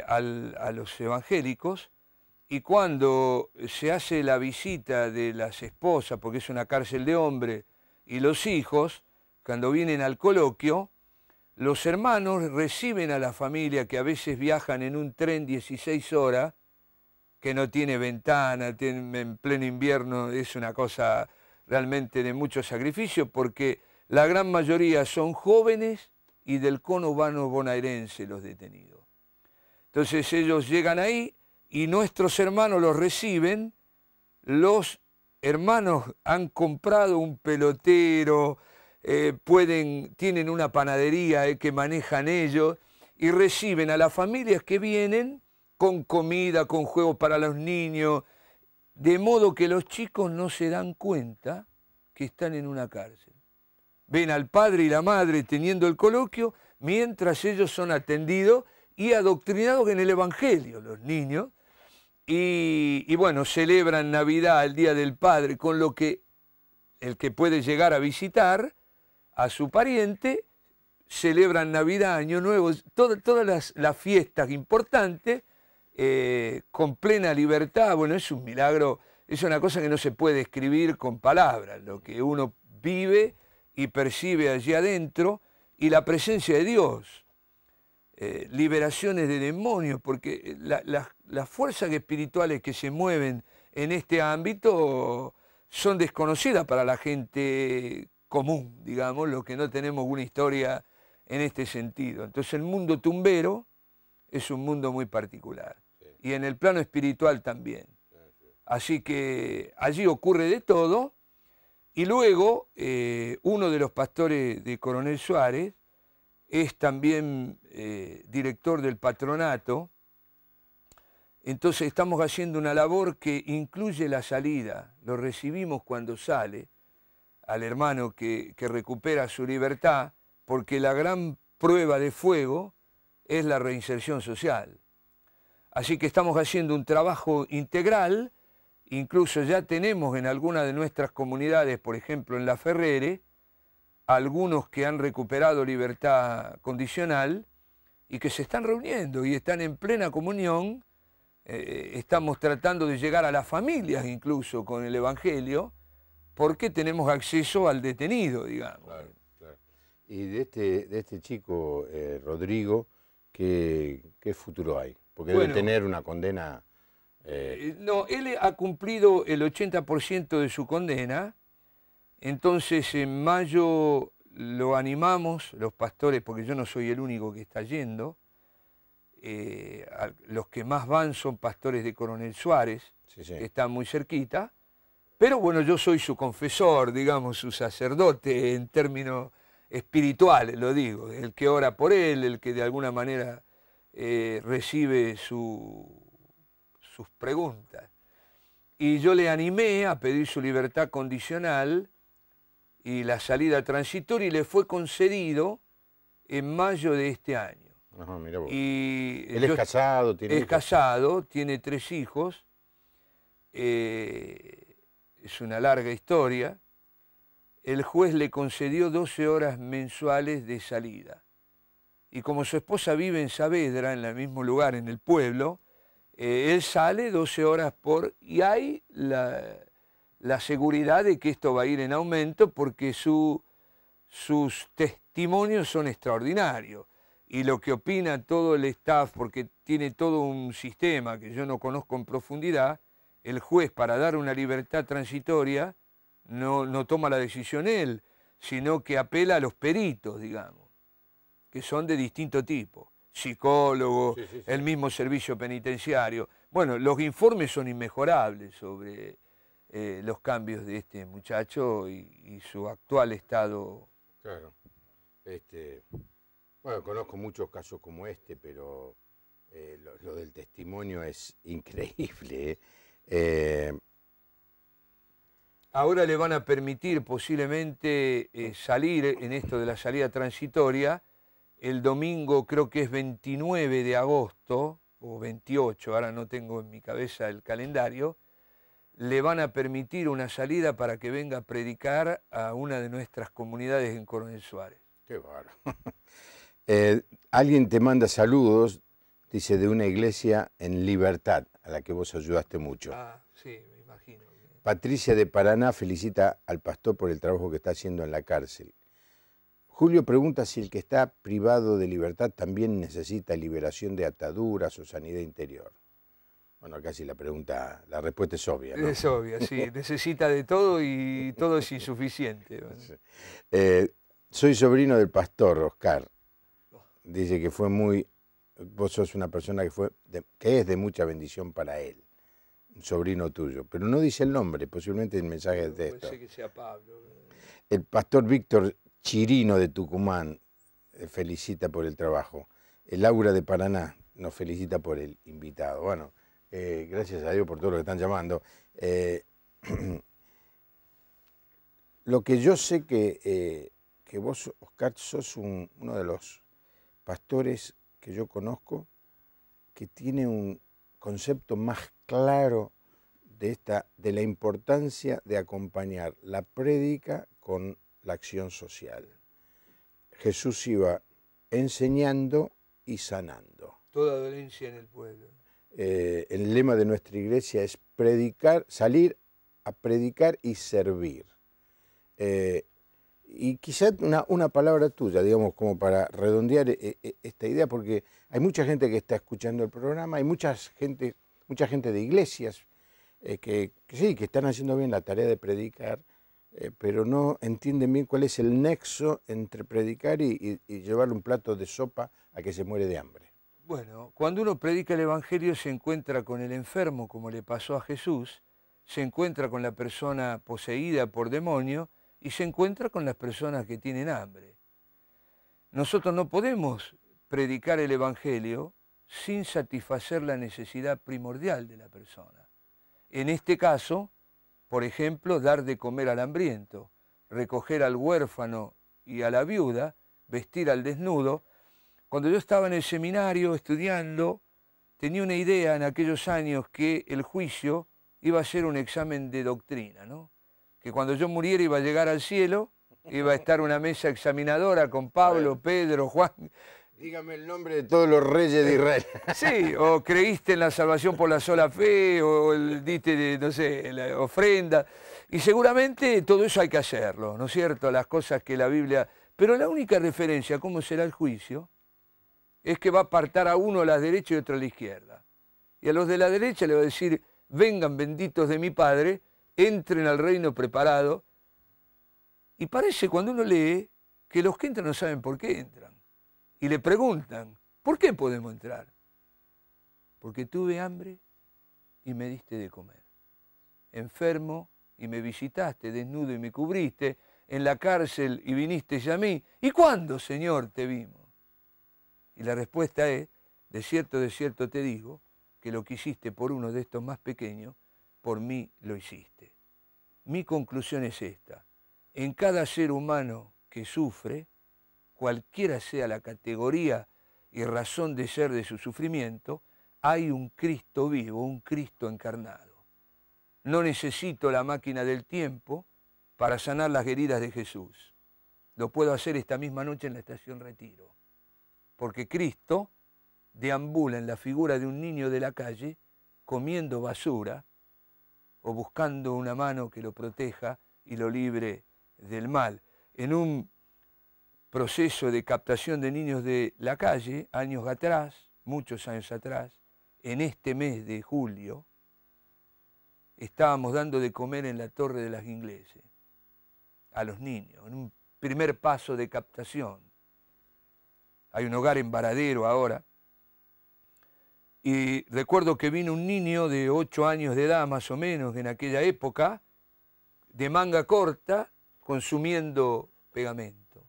a los evangélicos, y cuando se hace la visita de las esposas, porque es una cárcel de hombres, y los hijos, cuando vienen al coloquio, los hermanos reciben a la familia, que a veces viajan en un tren 16 horas, que no tiene ventana, en pleno invierno, es una cosa realmente de mucho sacrificio, porque la gran mayoría son jóvenes y del conurbano bonaerense los detenidos. Entonces ellos llegan ahí y nuestros hermanos los reciben. Los hermanos han comprado un pelotero, tienen una panadería que manejan ellos, y reciben a las familias que vienen con comida, con juegos para los niños, de modo que los chicos no se dan cuenta que están en una cárcel. Ven al padre y la madre teniendo el coloquio, mientras ellos son atendidos y adoctrinados en el Evangelio, los niños, y bueno, celebran Navidad, el Día del Padre, con lo que el que puede llegar a visitar a su pariente, celebran Navidad, Año Nuevo, todas las fiestas importantes, con plena libertad. Bueno, es un milagro, es una cosa que no se puede escribir con palabras, lo que uno vive y percibe allí adentro, y la presencia de Dios, liberaciones de demonios, porque las fuerzas espirituales que se mueven en este ámbito son desconocidas para la gente común, digamos, los que no tenemos una historia en este sentido. Entonces el mundo tumbero es un mundo muy particular. Y en el plano espiritual también. Así que allí ocurre de todo. Y luego uno de los pastores de Coronel Suárez es también director del patronato. Entonces estamos haciendo una labor que incluye la salida. Lo recibimos cuando sale al hermano que recupera su libertad, porque la gran prueba de fuego es la reinserción social. Así que estamos haciendo un trabajo integral. Incluso ya tenemos en algunas de nuestras comunidades, por ejemplo en La Ferrere, algunos que han recuperado libertad condicional y que se están reuniendo y están en plena comunión. Estamos tratando de llegar a las familias incluso con el Evangelio, porque tenemos acceso al detenido, digamos. Claro, claro. Y de este chico, Rodrigo, ¿qué futuro hay? Porque Bueno, debe tener una condena... No, él ha cumplido el 80% de su condena, entonces en mayo lo animamos, los pastores, porque yo no soy el único que está yendo, los que más van son pastores de Coronel Suárez, Sí, sí. que están muy cerquita, pero bueno, yo soy su confesor, digamos, su sacerdote en términos espirituales, lo digo, el que ora por él, el que de alguna manera recibe sus preguntas. Y yo le animé a pedir su libertad condicional y la salida transitoria, y le fue concedido en mayo de este año. Ajá, mira vos. Y Él es casado, tiene es hijos. casado, tiene 3 hijos, es una larga historia. El juez le concedió 12 horas mensuales de salida. Y como su esposa vive en Saavedra, en el mismo lugar, en el pueblo, él sale 12 horas y hay la seguridad de que esto va a ir en aumento porque sus testimonios son extraordinarios. Y lo que opina todo el staff, porque tiene todo un sistema que yo no conozco en profundidad, el juez, para dar una libertad transitoria no toma la decisión él, sino que apela a los peritos, digamos, que son de distinto tipo, psicólogos, Sí, sí, sí. el mismo servicio penitenciario. Bueno, los informes son inmejorables sobre los cambios de este muchacho y su actual estado. Claro. Bueno, conozco muchos casos como este, pero lo del testimonio es increíble. Ahora le van a permitir posiblemente salir en esto de la salida transitoria el domingo, creo que es 29 de agosto o 28, ahora no tengo en mi cabeza el calendario, le van a permitir una salida para que venga a predicar a una de nuestras comunidades en Coronel Suárez. Qué bárbaro. Alguien te manda saludos, dice, de una iglesia en Libertad, a la que vos ayudaste mucho. Ah, sí, me imagino. Patricia de Paraná felicita al pastor por el trabajo que está haciendo en la cárcel. Julio pregunta si el que está privado de libertad también necesita liberación de ataduras o sanidad interior. Bueno, casi la respuesta es obvia, ¿no? Es obvia, sí, necesita de todo y todo es insuficiente. Sí. Soy sobrino del pastor Oscar. Dice que vos sos una persona que es de mucha bendición para él, un sobrino tuyo, pero no dice el nombre, posiblemente el mensaje de texto. Puede ser que sea Pablo. El pastor Víctor Chirino de Tucumán felicita por el trabajo. El Laura de Paraná nos felicita por el invitado. Bueno, gracias a Dios por todo lo que están llamando. Lo que yo sé que vos, Oscar, sos uno de los pastores que yo conozco que tiene un concepto más claro de la importancia de acompañar la prédica con la acción social. Jesús iba enseñando y sanando. Toda dolencia en el pueblo. El lema de nuestra iglesia es salir a predicar y servir. Y quizá una palabra tuya, digamos, como para redondear esta idea, porque hay mucha gente que está escuchando el programa, hay mucha gente de iglesias que sí, que están haciendo bien la tarea de predicar, pero no entienden bien cuál es el nexo entre predicar y llevarle un plato de sopa a que se muere de hambre. Bueno, cuando uno predica el Evangelio se encuentra con el enfermo, como le pasó a Jesús, se encuentra con la persona poseída por demonio y se encuentra con las personas que tienen hambre. Nosotros no podemos predicar el Evangelio sin satisfacer la necesidad primordial de la persona. En este caso, por ejemplo, dar de comer al hambriento, recoger al huérfano y a la viuda, vestir al desnudo. Cuando yo estaba en el seminario estudiando, tenía una idea en aquellos años que el juicio iba a ser un examen de doctrina, ¿no? Que cuando yo muriera iba a llegar al cielo, iba a estar una mesa examinadora con Pablo, Pedro, Juan. Dígame el nombre de todos los reyes de Israel. Sí, o creíste en la salvación por la sola fe, o diste, no sé, la ofrenda. Y seguramente todo eso hay que hacerlo, ¿no es cierto? Las cosas que la Biblia... Pero la única referencia a cómo será el juicio es que va a apartar a uno a la derecha y otro a la izquierda. Y a los de la derecha le va a decir, vengan benditos de mi Padre, entren al reino preparado. Y parece cuando uno lee que los que entran no saben por qué entran. Y le preguntan, ¿por qué podemos entrar? Porque tuve hambre y me diste de comer. Enfermo y me visitaste, desnudo y me cubriste, en la cárcel y viniste ya a mí. ¿Y cuándo, Señor, te vimos? Y la respuesta es, de cierto te digo, que lo que hiciste por uno de estos más pequeños, por mí lo hiciste. Mi conclusión es esta. En cada ser humano que sufre, cualquiera sea la categoría y razón de ser de su sufrimiento, hay un Cristo vivo, un Cristo encarnado. No necesito la máquina del tiempo para sanar las heridas de Jesús. Lo puedo hacer esta misma noche en la estación Retiro. Porque Cristo deambula en la figura de un niño de la calle comiendo basura o buscando una mano que lo proteja y lo libre del mal. En un proceso de captación de niños de la calle, años atrás, muchos años atrás, en este mes de julio, estábamos dando de comer en la Torre de las Ingleses a los niños, en un primer paso de captación. Hay un hogar en Varadero ahora. Y recuerdo que vino un niño de 8 años de edad, más o menos, en aquella época, de manga corta, consumiendo pegamento.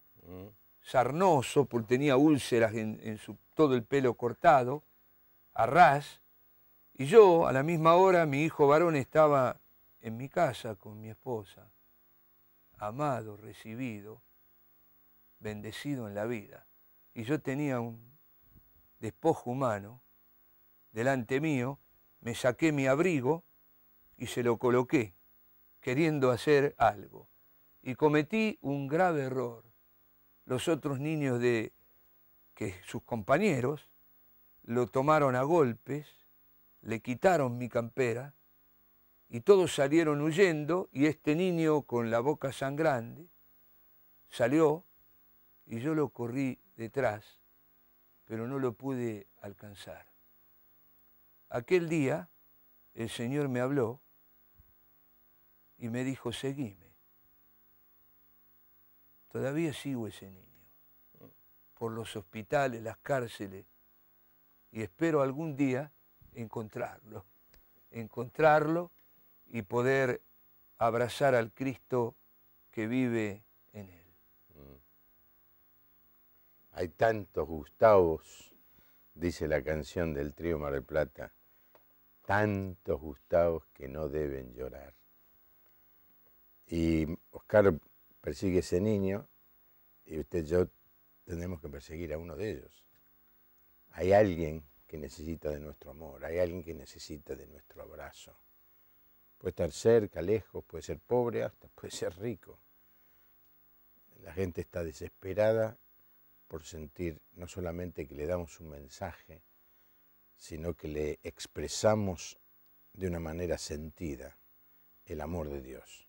Sarnoso, porque tenía úlceras en todo el pelo cortado, a ras. Y yo, a la misma hora, mi hijo varón estaba en mi casa con mi esposa, amado, recibido, bendecido en la vida. Y yo tenía un despojo humano delante mío, me saqué mi abrigo y se lo coloqué, queriendo hacer algo. Y cometí un grave error. Los otros niños que sus compañeros lo tomaron a golpes, le quitaron mi campera y todos salieron huyendo y este niño con la boca sangrante salió y yo lo corrí detrás, pero no lo pude alcanzar. Aquel día el Señor me habló y me dijo, seguime. Todavía sigo ese niño, por los hospitales, las cárceles, y espero algún día encontrarlo y poder abrazar al Cristo que vive en él. Hay tantos Gustavos, dice la canción del Trío Mar del Plata, tantos Gustavos que no deben llorar. Y Oscar persigue a ese niño y usted y yo tenemos que perseguir a uno de ellos. Hay alguien que necesita de nuestro amor, hay alguien que necesita de nuestro abrazo. Puede estar cerca, lejos, puede ser pobre, hasta puede ser rico. La gente está desesperada por sentir no solamente que le damos un mensaje, sino que le expresamos de una manera sentida el amor de Dios.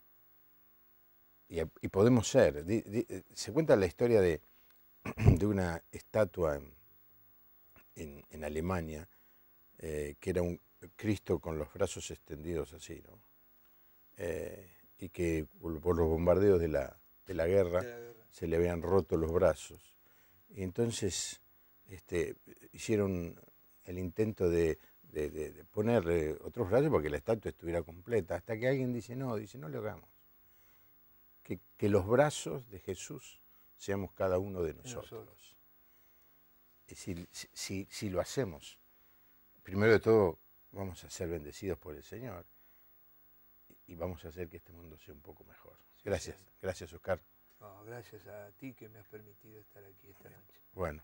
Y podemos ser. Se cuenta la historia de una estatua en Alemania, que era un Cristo con los brazos extendidos así, ¿no? Y que por los bombardeos de la guerra se le habían roto los brazos. Y entonces hicieron el intento de ponerle otros brazos para que la estatua estuviera completa, hasta que alguien dice, no lo hagamos. Que los brazos de Jesús seamos cada uno de nosotros. Y si lo hacemos, primero de todo vamos a ser bendecidos por el Señor y vamos a hacer que este mundo sea un poco mejor. Gracias, gracias Oscar. No, gracias a ti que me has permitido estar aquí esta noche. Bueno,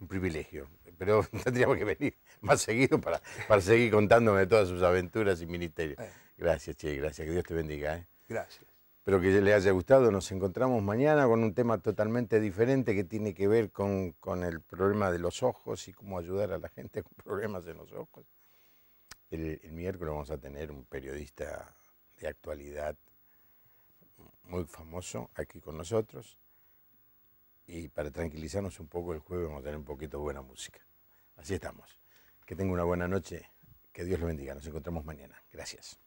un privilegio, pero tendríamos que venir más seguido para seguir contándome todas sus aventuras y ministerios. Gracias, Che, gracias, que Dios te bendiga. Gracias. Espero que les haya gustado. Nos encontramos mañana con un tema totalmente diferente que tiene que ver con el problema de los ojos y cómo ayudar a la gente con problemas en los ojos. El miércoles vamos a tener un periodista de actualidad muy famoso aquí con nosotros. Y para tranquilizarnos un poco el jueves vamos a tener un poquito de buena música. Así estamos. Que tenga una buena noche. Que Dios lo bendiga. Nos encontramos mañana. Gracias.